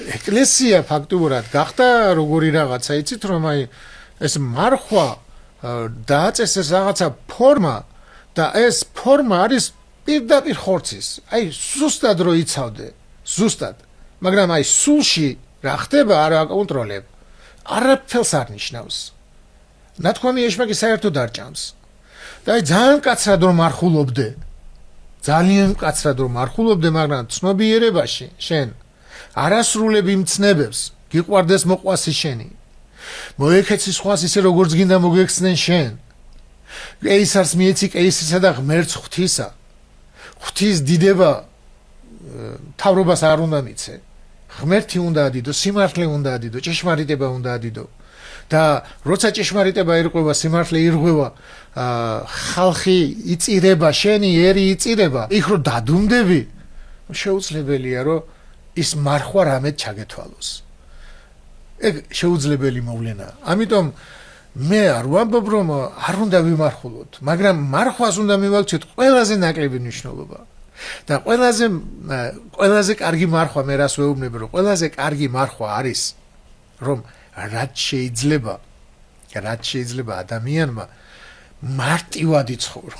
ეკლესია ფაქტობრივად გახდა როგორი რაღაცა, იცით რომ აი ეს მარხვა დააწესეს რაღაცა ფორმა და ეს ფორმა არის პირდაპირ ხორცის. აი ზუსტად რო იცავდე, ზუსტად. მაგრამ აი სულში რა ხდება არ აკონტროლებ. არაფერს არ ნიშნავს. ნათქვამი ეშმაკი საერთოდ არ ჭამს. და აი ძალიან კაცრად რომ მარხულობდე. ძალიან კაცრად რომ მარხულობდე, მაგრამ ცნობიერებაში შენ არასრულები მცნებებს, გიყვარდეს მოყვასი შენი. მოეკეცი სხვას ისე როგორც გინდა მოგექცნენ შენ. კეისარს მიეცი კეისრისა და ღმერთს ღვთისა. ღვთის დიდება თავრობას არ უნდა მიცე. ღმერთი უნდა ადიდო, სიმართლე უნდა ადიდო, ჭეშმარიტება უნდა ადიდო. და როცა ჭეშმარიტება ერყვება, სიმართლე ირღვევა, ხალხი იწირება, შენი ერი იწირება, იქ რო დადუნდები, შეუძლებელია რომ ის მარხვა რამედ ჩაგეთვალოს. ეგ შეუძლებელი მოვლენა. ამიტომ მე არ ვამბობ რომ არ უნდა ვიმარხულოთ, მაგრამ მარხვას უნდა მივალჩეთ ყველაზე ნაკლები მნიშვნელობა. და ყველაზე კარგი მარხვა მე რას ვეუბნები, რომ ყველაზე კარგი მარხვა არის რომ რაც შეიძლება ადამიანმა მარტივად იცხოვრო.